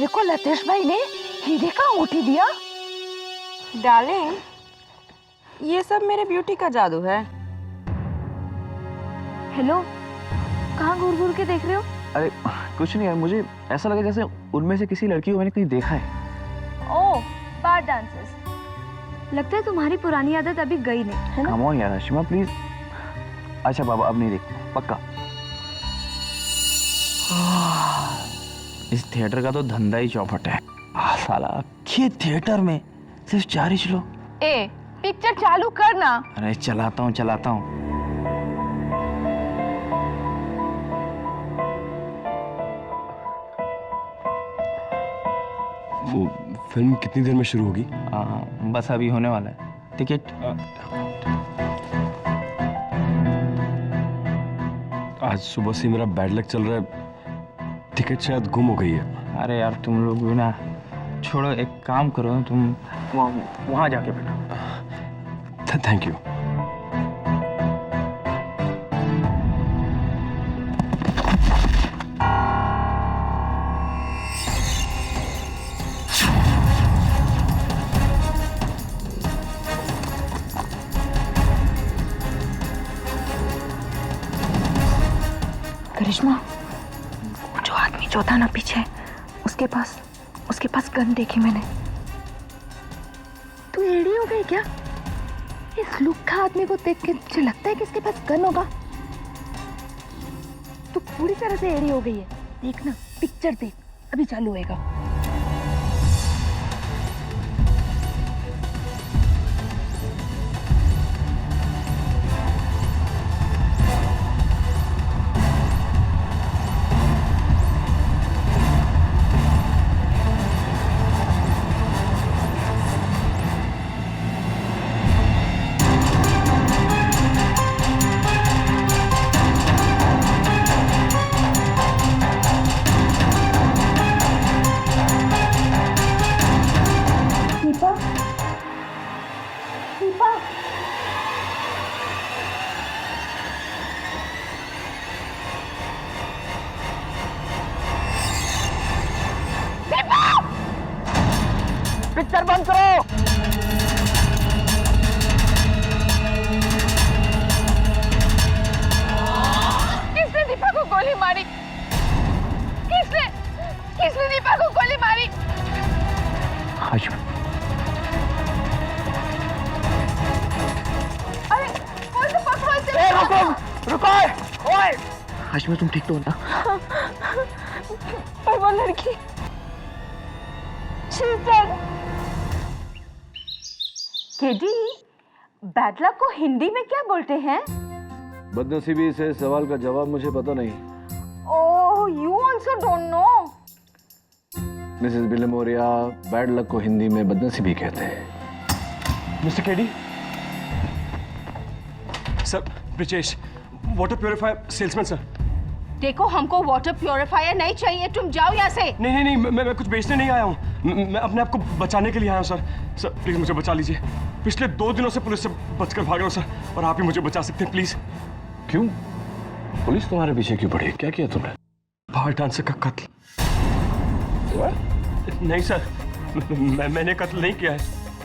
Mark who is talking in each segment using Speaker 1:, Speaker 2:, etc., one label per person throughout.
Speaker 1: तेरे को लतेश भाई ने हीरे का अंगूठी दिया?
Speaker 2: डार्लिंग, ये सब मेरे ब्यूटी का जादू है।
Speaker 1: हेलो, कहाँ घूर घूर के देख रहे हो?
Speaker 3: अरे कुछ नहीं यार, मुझे ऐसा लगा जैसे उनमें से किसी लड़की को मैंने कहीं देखा है।
Speaker 1: ओह, बार डांसर्स। लगता है तुम्हारी पुरानी आदत अभी गई नहीं, है ना?
Speaker 3: कम ऑन यार आशिमा प्लीज। अच्छा बाबा, अब नहीं देख पक्का। इस थिएटर का तो धंधा ही चौपट है। साला ये थिएटर में सिर्फ 4 ही लोग।
Speaker 1: ए, पिक्चर चालू करना।
Speaker 3: अरे चलाता हूँ।
Speaker 4: वो फिल्म कितनी देर में शुरू होगी?
Speaker 3: बस अभी होने वाला है। टिकट?
Speaker 4: आज सुबह से मेरा बैड लक चल रहा है, टिकट शायद गुम हो गई है।
Speaker 3: अरे यार तुम लोग भी ना, छोड़ो, एक काम करो, तुम वहाँ जाके बैठो।
Speaker 4: Thank you.
Speaker 1: करिश्मा, वो जो आदमी जो था ना पीछे, उसके पास गन देखी मैंने। तू एड़ी हो गई क्या? इस लुक्खा आदमी को देख के मुझे लगता है कि इसके पास गन होगा। तू पूरी तरह से एड़ी हो गई है। देखना, पिक्चर देख, अभी चालू होएगा।
Speaker 3: पिक्चर बंद करो।
Speaker 1: किसने दीपा को गोली मारी? किसने दीपा को गोली मारी? अरे कौन सा पकड़ो इसे?
Speaker 3: रुको ओए। हाशिमा तुम ठीक तो हो ना?
Speaker 1: पर वो लड़की केडी, बैड लक को हिंदी में क्या बोलते हैं?
Speaker 5: बदनसीबी से सवाल का जवाब मुझे पता नहीं।
Speaker 1: Oh, you also don't know?
Speaker 5: Mrs Billimoria, bad luck को हिंदी में बदनसीबी कहते हैं।
Speaker 4: Mr KD, sir Brijesh, water purifier salesman sir.
Speaker 1: देखो, हमको वाटर प्योरीफायर नहीं चाहिए, तुम जाओ यहाँ से।
Speaker 4: नहीं, मैं कुछ बेचने नहीं आया हूँ, मैं अपने आप को बचाने के लिए आया हूँ सर। सर प्लीज मुझे बचा लीजिए। पिछले 2 दिनों से पुलिस से बचकर भाग रहा हूँ सर, और आप ही मुझे बचा सकते हैं प्लीज।
Speaker 5: क्यों? पुलिस तुम्हारे पीछे क्यों पड़ी? क्या किया तुमने?
Speaker 4: बार डांसर का कत्ल। नहीं सर, मैंने कत्ल नहीं किया है।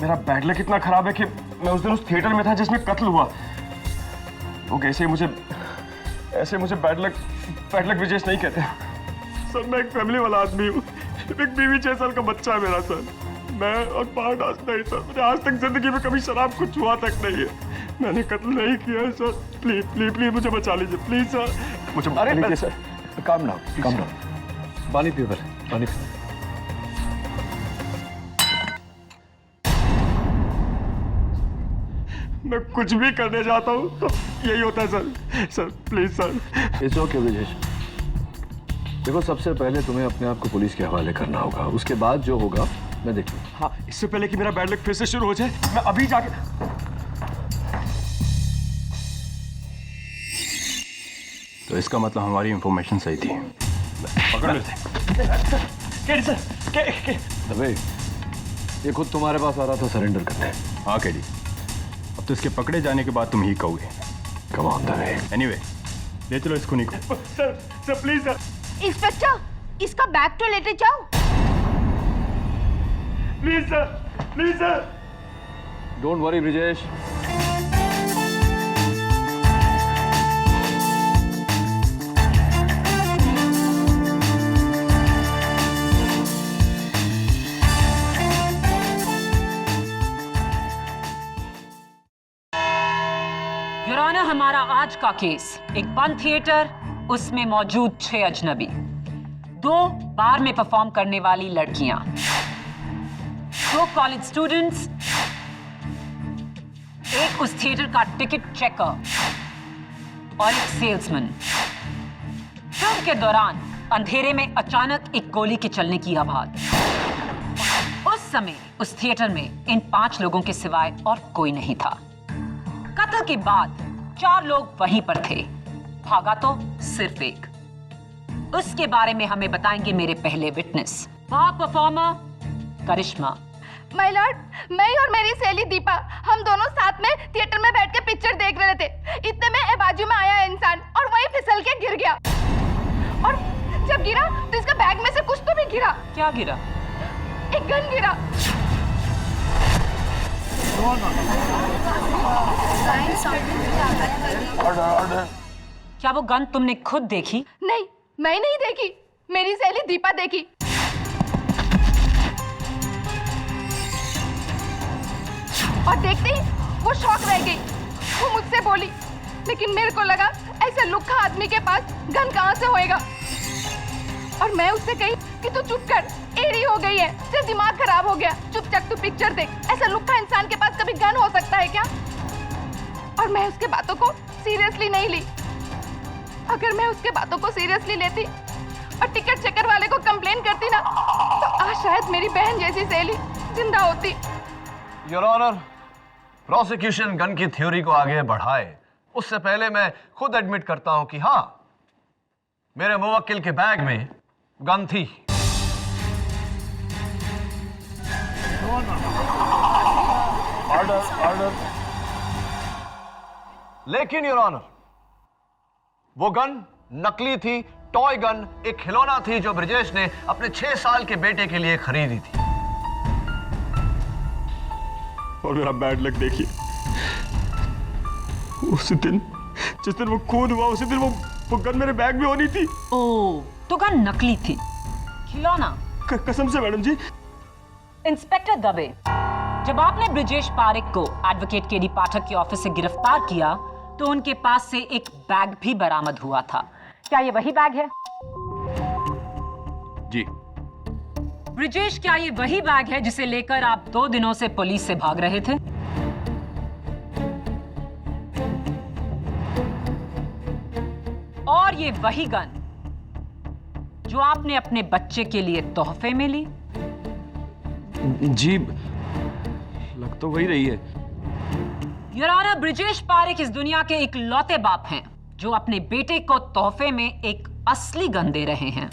Speaker 4: मेरा बैड लक इतना खराब है कि मैं उस दिन उस थिएटर में था जिसमें कत्ल हुआ। लोग ऐसे मुझे बैड लक विजेश नहीं कहते। सर मैं एक फैमिली वाला आदमी हूँ, एक बीवी 6 साल का बच्चा है मेरा सर। मैं और बार डांस नहीं सर, मैंने आज तक जिंदगी में कभी शराब को छुआ तक नहीं है। मैंने कत्ल नहीं किया है सर, प्लीज मुझे बचा लीजिए प्लीज सर, मुझे बचा लीजिए सर।
Speaker 5: Calm down. पानी पियो पहले, पानी पियो।
Speaker 4: मैं कुछ भी करने जाता हूँ तो यही होता है sir please sir.
Speaker 5: It's okay Vijesh. देखो, सबसे पहले तुम्हें अपने आप को पुलिस के हवाले करना होगा, उसके बाद जो होगा मैं देख लूंगा।
Speaker 4: हाँ, इससे पहले कि मेरा बैड लक फिर से शुरू हो जाए, मैं अभी जाके।
Speaker 6: तो इसका मतलब हमारी इंफॉर्मेशन सही थी। पकड़
Speaker 4: लेते। सर,
Speaker 5: अबे, ये खुद तुम्हारे पास आ रहा था सरेंडर करने।
Speaker 6: हाँ केडी, अब तो इसके पकड़े जाने के बाद तुम ही कहोगे।
Speaker 5: Come on the way.
Speaker 6: Anyway, ले चलो इसको निको।
Speaker 4: Sir please sir.
Speaker 1: इंस्पेक्टर, इसका बैग तो लेते जाओ।
Speaker 4: Please sir, please sir.
Speaker 5: Don't worry Brijesh,
Speaker 7: your honour, हमारा आज का केस एक बंद थिएटर, उसमें मौजूद 6 अजनबी, 2 बार में परफॉर्म करने वाली लड़कियां, 2 कॉलेज स्टूडेंट्स, एक उस थिएटर का टिकट चेकर और एक सेल्समैन। फिल्म के दौरान अंधेरे में अचानक एक गोली के चलने की आवाज। उस समय उस थिएटर में इन 5 लोगों के सिवाय और कोई नहीं था। कत्ल के बाद 4 लोग वहीं पर थे, भागा तो सिर्फ एक। उसके बारे में हमें बताएंगे मेरे पहले विटनेस, वहां परफॉर्मर करिश्मा।
Speaker 2: माय लॉर्ड, मैं और मेरी सहेली दीपा, हम दोनों साथ में थिएटर में बैठ के पिक्चर देख रहे थे। इतने में एक बाजू में आया इंसान और वही फिसल के गिर गया। और जब गिरा तो इसका बैग में से कुछ तो भी गिरा।
Speaker 7: क्या गिरा?
Speaker 2: एक गन गिरा।
Speaker 7: क्या वो गन तुमने खुद देखी?
Speaker 2: नहीं, मैं नहीं देखी, मेरी सहेली दीपा देखी। और देखते ही वो शॉक रह गई। वो मुझसे बोली, लेकिन मेरे को लगा ऐसे लुक्खा आदमी के पास गन कहां से होएगा। और मैं उससे कही कि तू चुप कर, एड़ी हो गई है, तेरा दिमाग खराब हो गया, चुपचाप तू पिक्चर देख। ऐसा लुक्खा इंसान के पास कभी गन हो सकता है क्या? और मैं उसके बातों को सीरियसली नहीं ली। अगर मैं उसके बातों को सीरियसली लेती और टिकट चेकर वाले को कंप्लेन करती ना, तो आज शायद मेरी बहन जैसी सहेली जिंदा होती।
Speaker 5: योर ऑनर, प्रोसिक्यूशन गन की थ्योरी को आगे बढ़ाए उससे पहले मैं खुद एडमिट करता हूं कि हाँ, मेरे मुवक्किल के बैग में गन थी।
Speaker 4: Order, order.
Speaker 5: लेकिन योर ऑनर, वो गन नकली थी, टॉय गन, एक खिलौना थी जो ब्रिजेश ने अपने 6 साल के बेटे के लिए खरीदी थी।
Speaker 4: और मेरा बैड लक देखिए, उस दिन जिस दिन वो खून हुआ, उसी दिन वो गन मेरे बैग में होनी थी।
Speaker 7: ओह, तो गन नकली थी, खिलौना।
Speaker 4: कसम से मैडम जी।
Speaker 7: इंस्पेक्टर दबे, जब आपने ब्रिजेश पारेख को एडवोकेट केडी पाठक के ऑफिस से गिरफ्तार किया तो उनके पास से एक बैग भी बरामद हुआ था। क्या ये वही बैग है?
Speaker 6: जी।
Speaker 7: ब्रिजेश, क्या ये वही बैग है जिसे लेकर आप 2 दिनों से पुलिस से भाग रहे थे? और ये वही गन जो आपने अपने बच्चे के लिए तोहफे में ली?
Speaker 4: जी, लग तो वही रही है।
Speaker 7: योर ऑनर, ब्रिजेश पारेख इस दुनिया के इकलौते बाप हैं जो अपने बेटे को तोहफे में एक असली गन दे रहे हैं।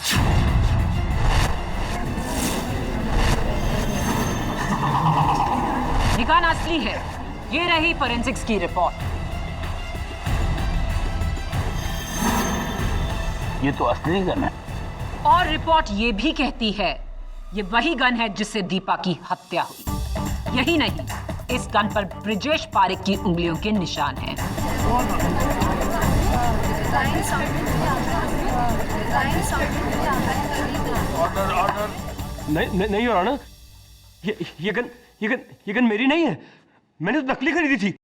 Speaker 7: ये गन असली है। ये रही फोरेंसिक्स की रिपोर्ट।
Speaker 3: ये तो असली गन है।
Speaker 7: और रिपोर्ट ये भी कहती है ये वही गन है जिससे दीपा की हत्या हुई। यही नहीं, इस गन पर ब्रिजेश पारेख की उंगलियों के निशान हैं।
Speaker 4: Order, order. नहीं योर ऑनर, ये गन मेरी नहीं है। मैंने तो नकली खरीदी थी।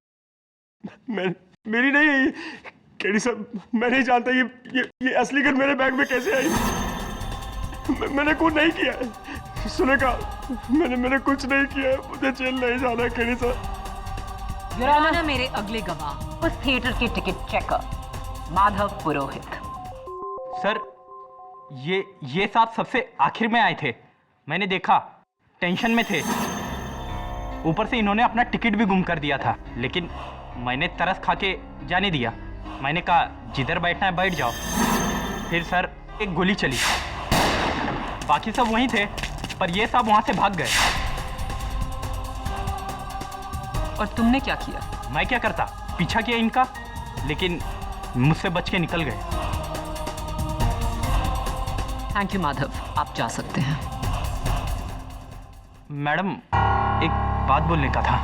Speaker 4: मेरी नहीं है ये। केडी साहब, मैं नहीं जानता ये असली गन मेरे बैग में कैसे आई। मैंने कुछ नहीं किया। सुने का, मैंने कुछ नहीं किया। मुझे जेल नहीं जाना केडी साहब।
Speaker 7: योर ऑनर, मेरे अगले गवाह उस थिएटर के टिकट चेकर माधव पुरोहित।
Speaker 3: सर, ये साहब सबसे आखिर में आए थे। मैंने देखा, टेंशन में थे। ऊपर से इन्होंने अपना टिकट भी गुम कर दिया था, लेकिन मैंने तरस खा के जाने दिया। मैंने कहा जिधर बैठना है बैठ जाओ। फिर सर एक गोली चली। बाकी सब वहीं थे, पर ये सब वहां से भाग गए।
Speaker 7: और तुमने क्या किया?
Speaker 3: मैं क्या करता, पीछा किया इनका, लेकिन मुझसे बच के निकल गए।
Speaker 7: थैंक यू माधव, आप जा सकते हैं।
Speaker 3: मैडम एक बात बोलने का था।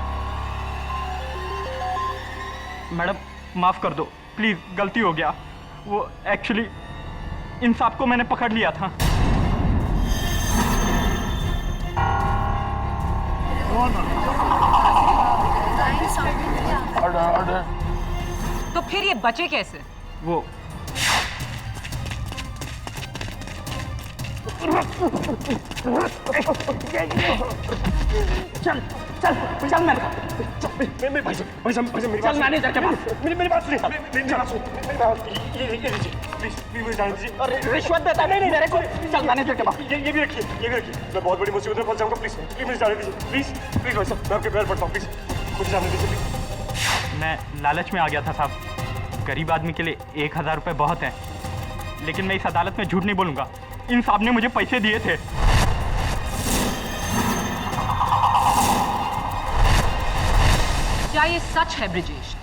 Speaker 3: मैडम माफ कर दो प्लीज, गलती हो गया। वो एक्चुअली इन सब को मैंने पकड़ लिया था।
Speaker 7: तो फिर ये बचे कैसे?
Speaker 3: वो चल चल चल मेरे
Speaker 4: भाई साहब
Speaker 3: मैनेजर के पास।
Speaker 4: मेरी बात सुनिए, प्लीज जाने दीजिए।
Speaker 3: अरे रिश्वत देता नहीं दे रहे। चल मैनेजर के पास।
Speaker 4: ये भी रखिए। मैं बहुत बड़ी मुसीबत में फंस जाऊंगा। प्लीज मुझे जाने दीजिए। प्लीज भाई साहब, मैं आपके पैर पड़ता हूँ। प्लीज मुझे जाने दीजिए प्लीज।
Speaker 3: मैं लालच में आ गया था साहब। गरीब आदमी के लिए 1000 रुपये बहुत है, लेकिन मैं इस अदालत में झूठ नहीं बोलूंगा। इन साहब ने मुझे पैसे दिए थे।
Speaker 7: क्या ये सच है ब्रिजेश?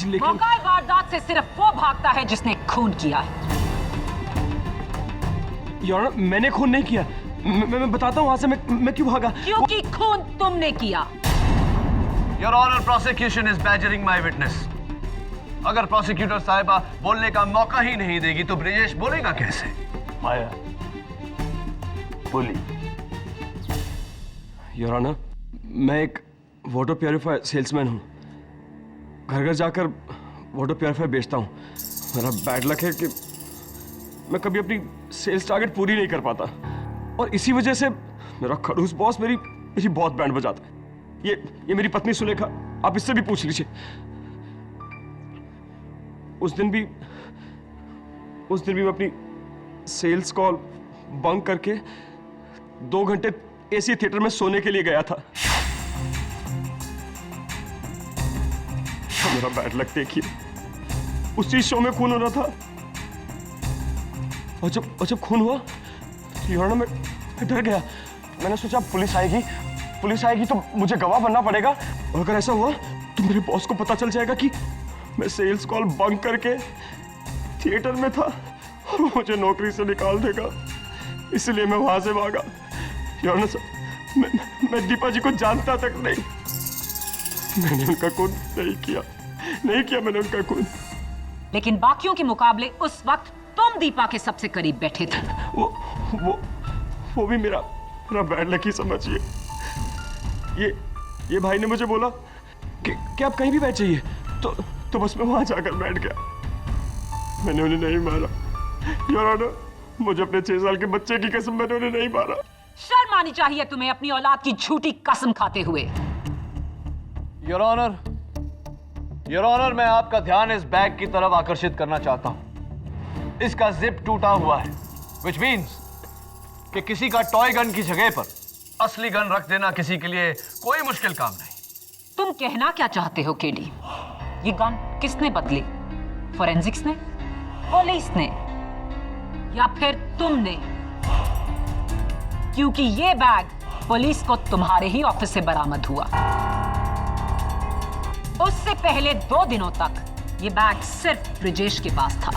Speaker 4: लेकिन
Speaker 7: मौका वारदात से सिर्फ वो भागता है जिसने खून किया है।
Speaker 4: योर ऑनर, मैंने खून नहीं किया। मैं बताता हूँ वहां से मैं क्यों भागा।
Speaker 7: क्योंकि खून तुमने किया।
Speaker 5: Your honour, prosecution is badgering my witness. अगर प्रोसिक्यूटर साहिबा बोलने का मौका ही नहीं देगी तो ब्रिजेश बोलेगा कैसे?
Speaker 6: माया बोली।
Speaker 4: योर ऑनर, मैं एक वाटर प्योरीफायर सेल्समैन हूँ। घर घर जाकर वाटर प्योरीफायर बेचता हूँ। मेरा बैड लक है कि मैं कभी अपनी सेल्स टारगेट पूरी नहीं कर पाता, और इसी वजह से मेरा खड़ूस बॉस मेरी बहुत बैंड बजाता है। ये मेरी पत्नी सुलेखा, आप इससे भी पूछ लीजिए। उस दिन भी मैं अपनी सेल्स कॉल बंक करके 2 घंटे एसी थिएटर में सोने के लिए गया था। तो मेरा बैड लक देखिए, उसी शो में खून हो रहा था। और जब खून हुआ तो योर ऑनर मैं डर गया। मैंने सोचा पुलिस आएगी तो मुझे गवाह बनना पड़ेगा, और अगर ऐसा हुआ तो मेरे बॉस को पता चल जाएगा कि मैं सेल्स कॉल बंक करके थिएटर में था और वो मुझे नौकरी से निकाल देगा। इसलिए मैं वहां से भागा। योर ऑनर, मैं दीपा जी को जानता तक नहीं। मैंने उनका खून नहीं किया मैंने उनका खून।
Speaker 7: लेकिन बाकियों के मुकाबले उस वक्त तुम दीपा के सबसे करीब बैठे थे।
Speaker 4: वो भी मेरा बैड लक ही समझिए। ये भाई ने मुझे बोला कि आप कहीं भी बैठ जाइए, तो बस मैं वहां जाकर बैठ गया। मैंने उन्हें नहीं मारा। योर ऑनर, मुझे अपने 6 साल के बच्चे की कसम, मैंने उन्हें नहीं मारा।
Speaker 7: शर्म आनी चाहिए तुम्हें अपनी औलाद की झूठी कसम खाते हुए।
Speaker 5: योर ऑनर, मैं आपका ध्यान इस बैग की तरफ आकर्षित करना चाहता हूं। इसका जिप टूटा हुआ है, विच मीन्स कि किसी का टॉय गन की जगह पर असली गन रख देना किसी के लिए कोई मुश्किल काम नहीं।
Speaker 7: तुम कहना क्या चाहते हो केडी? ये गन किसने बदली? फोरेंसिक्स ने, पुलिस ने, या फिर तुमने? क्योंकि ये बैग पुलिस को तुम्हारे ही ऑफिस से बरामद हुआ। उससे पहले 2 दिनों तक ये बैग सिर्फ ब्रिजेश के पास था।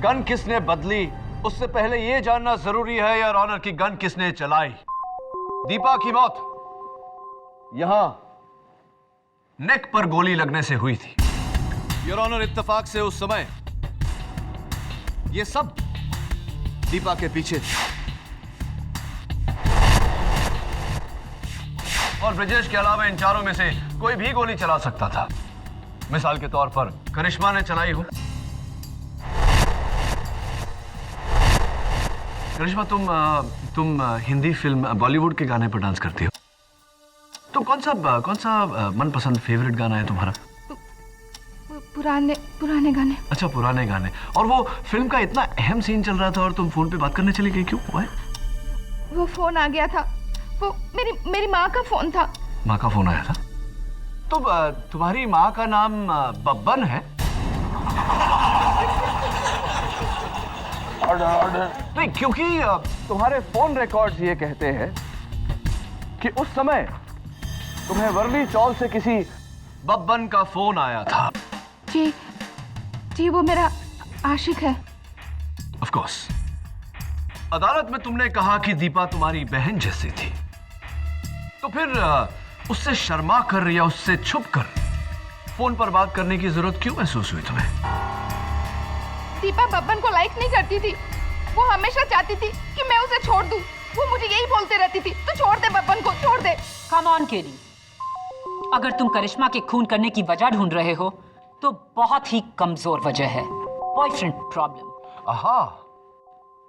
Speaker 5: गन किसने बदली उससे पहले यह जानना जरूरी है योर ऑनर कि गन किसने चलाई। दीपा की मौत यहां नेक पर गोली लगने से हुई थी। योर ऑनर, इत्तेफाक से उस समय ये सब दीपा के पीछे थे और ब्रिजेश के अलावा इन चारों में से कोई भी गोली चला सकता था। मिसाल के तौर पर करिश्मा ने चलाई हो। करिश्मा, तुम हिंदी फिल्म बॉलीवुड के गाने पर डांस करती हो, तो कौन सा मनपसंद फेवरेट गाना है तुम्हारा?
Speaker 2: पुराने गाने।
Speaker 5: अच्छा, पुराने गाने। और वो फिल्म का इतना अहम सीन चल रहा था और तुम फोन पे बात करने चली गई, क्यों हुआ है?
Speaker 2: वो फोन आ गया था, वो मेरी माँ का फोन था।
Speaker 5: माँ का फोन आया था? तो तुम्हारी माँ का नाम बब्बन है? नहीं, क्योंकि तुम्हारे फोन रिकॉर्ड्स ये कहते हैं कि उस समय तुम्हें वर्ली चौल से किसी बब्बन का फोन आया था।
Speaker 2: जी, वो मेरा आशिक है।
Speaker 5: ऑफ कोर्स, अदालत में तुमने कहा कि दीपा तुम्हारी बहन जैसी थी, तो फिर उससे शर्मा कर या उससे छुप कर फोन पर बात करने की जरूरत क्यों महसूस हुई तुम्हें?
Speaker 2: दीपा बब्बन को लाइक नहीं करती थी। वो हमेशा चाहती थी कि मैं उसे छोड़ दूं। वो मुझे यही बोलते रहती थी, तो छोड़ दे बब्बन को, छोड़ दे।
Speaker 7: कम ऑन केली, अगर तुम करिश्मा के खून करने की वजह ढूंढ रहे हो तो बहुत ही कमजोर वजह है, बॉयफ्रेंड प्रॉब्लम।
Speaker 5: आहा,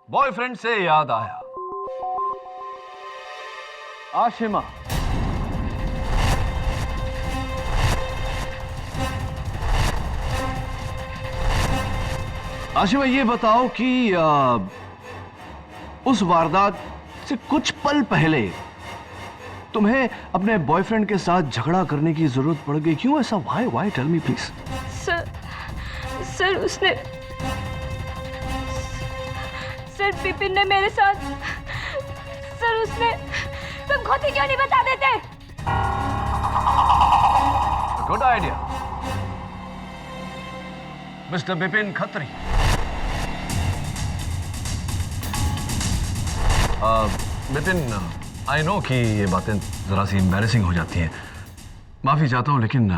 Speaker 5: बॉयफ्रेंड से याद आया, आशिमा, आशिमा ये बताओ कि उस वारदात से कुछ पल पहले तुम्हें अपने बॉयफ्रेंड के साथ झगड़ा करने की जरूरत पड़ गई, क्यों ऐसा? Why tell me please.
Speaker 1: Sir Vipin ने मेरे साथ, सर उसने, तुम खुद ही क्यों नहीं बता देते?
Speaker 5: Good idea mister Vipin Khatri. Vipin, I know कि ये बातें जरा सी एम्बैरेसिंग हो जाती हैं, माफी चाहता हूं, लेकिन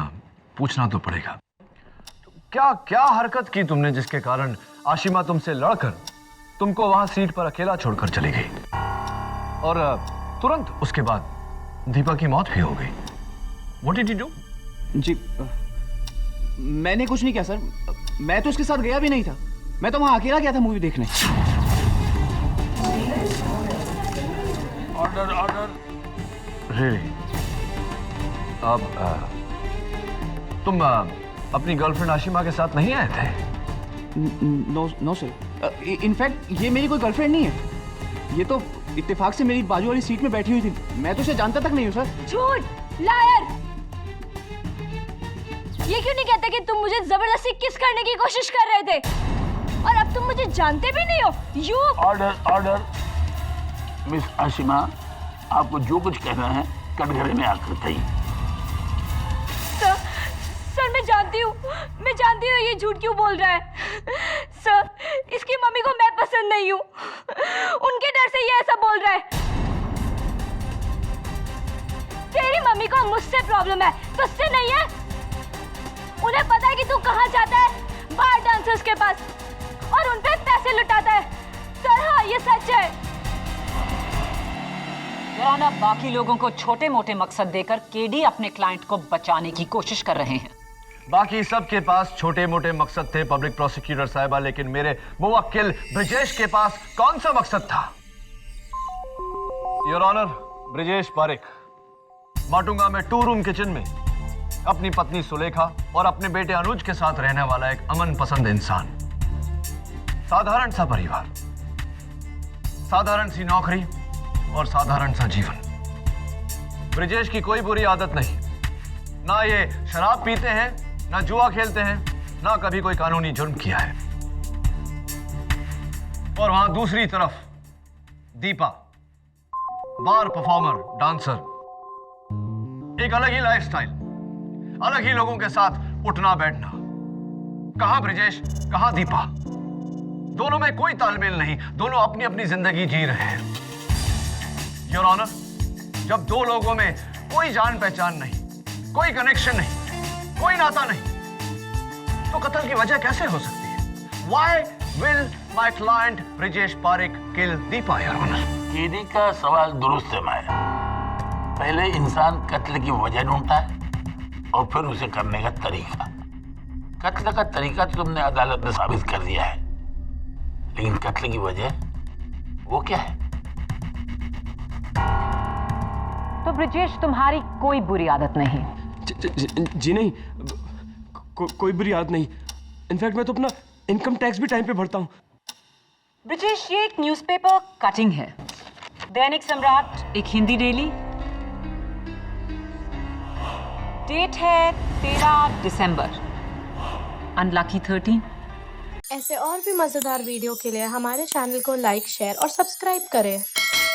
Speaker 5: पूछना तो पड़ेगा। क्या क्या हरकत की तुमने जिसके कारण आशिमा तुमसे लड़कर तुमको वहां सीट पर अकेला छोड़कर चली गई और तुरंत उसके बाद दीपा की मौत भी हो गई? What did you do?
Speaker 8: जी मैंने कुछ नहीं किया सर, मैं तो उसके साथ गया भी नहीं था, मैं तो वहां अकेला गया था मूवी देखने।
Speaker 5: Order really? अब तुम अपनी गर्लफ्रेंड आशिमा के साथ नहीं आए थे?
Speaker 8: नो सर, इनफैक्ट ये मेरी कोई गर्लफ्रेंड नहीं है, ये तो इत्तेफाक से मेरी बाजू वाली सीट में बैठी हुई थी, मैं तो उसे जानता तक नहीं हूँ सर।
Speaker 1: झूठ, लायर! ये क्यों नहीं कहते कि तुम मुझे जबरदस्ती किस करने की कोशिश कर रहे थे और अब तुम मुझे जानते भी नहीं हो? यू
Speaker 9: ऑर्डर मिस आशिमा, आपको जो कुछ कहना है कटघरे में आकर कहिए।
Speaker 1: सर मैं जानती हूँ ये झूठ क्यों बोल रहा है। सर इसकी मम्मी को मैं पसंद नहीं हूँ, उनके डर से ये ऐसा बोल रहा है। तेरी मम्मी को मुझसे प्रॉब्लम है, तुझसे नहीं है। उन्हें पता है कि तू कहाँ जाता है, बार डांसर्स के पास, और उन पे पैसे लुटाता है। सर हाँ, ये सच है।
Speaker 7: याना बाकी लोगों को छोटे मोटे मकसद देकर केडी अपने क्लाइंट को बचाने की कोशिश कर रहे हैं।
Speaker 5: बाकी सबके पास छोटे मोटे मकसद थे पब्लिक प्रोसिक्यूटर साहिबा, लेकिन मेरे मुवक्किल ब्रिजेश के पास कौन सा मकसद था? योर ऑनर, ब्रिजेश पारिक माटुंगा में 2 रूम किचन में अपनी पत्नी सुलेखा और अपने बेटे अनुज के साथ रहने वाला एक अमन पसंद इंसान, साधारण सा परिवार, साधारण सी नौकरी और साधारण सा जीवन। ब्रिजेश की कोई बुरी आदत नहीं, ना ये शराब पीते हैं, ना जुआ खेलते हैं, ना कभी कोई कानूनी जुर्म किया है। और वहां दूसरी तरफ दीपा, बार परफॉर्मर, डांसर, एक अलग ही लाइफस्टाइल, अलग ही लोगों के साथ उठना बैठना। कहां ब्रिजेश, कहां दीपा? दोनों में कोई तालमेल नहीं, दोनों अपनी अपनी जिंदगी जी रहे हैं। योर ऑनर, जब 2 लोगों में कोई जान पहचान नहीं, कोई कनेक्शन नहीं, कोई नाता नहीं, तो कत्ल की वजह कैसे हो सकती है? Why will my client Brijesh Parik kill Deepa, your honour?
Speaker 9: KD का सवाल दुरुस्त है माया। पहले इंसान कत्ल की वजह ढूंढता है और फिर उसे करने का तरीका। कत्ल का तरीका तो तुमने अदालत में साबित कर दिया है, लेकिन कत्ल की वजह वो क्या है?
Speaker 7: तो ब्रिजेश, तुम्हारी कोई बुरी आदत नहीं।
Speaker 4: जी नहीं, कोई बुरी आदत नहीं। इनफैक्ट मैं तो अपना इनकम टैक्स भी टाइम पे भरता हूँ।
Speaker 7: ब्रिजेश, ये एक न्यूज़पेपर कटिंग है, दैनिक सम्राट, एक हिंदी डेली। डेट है 13 दिसंबर, अनलकी 13।
Speaker 10: ऐसे और भी मजेदार वीडियो के लिए हमारे चैनल को लाइक, शेयर और सब्सक्राइब करें।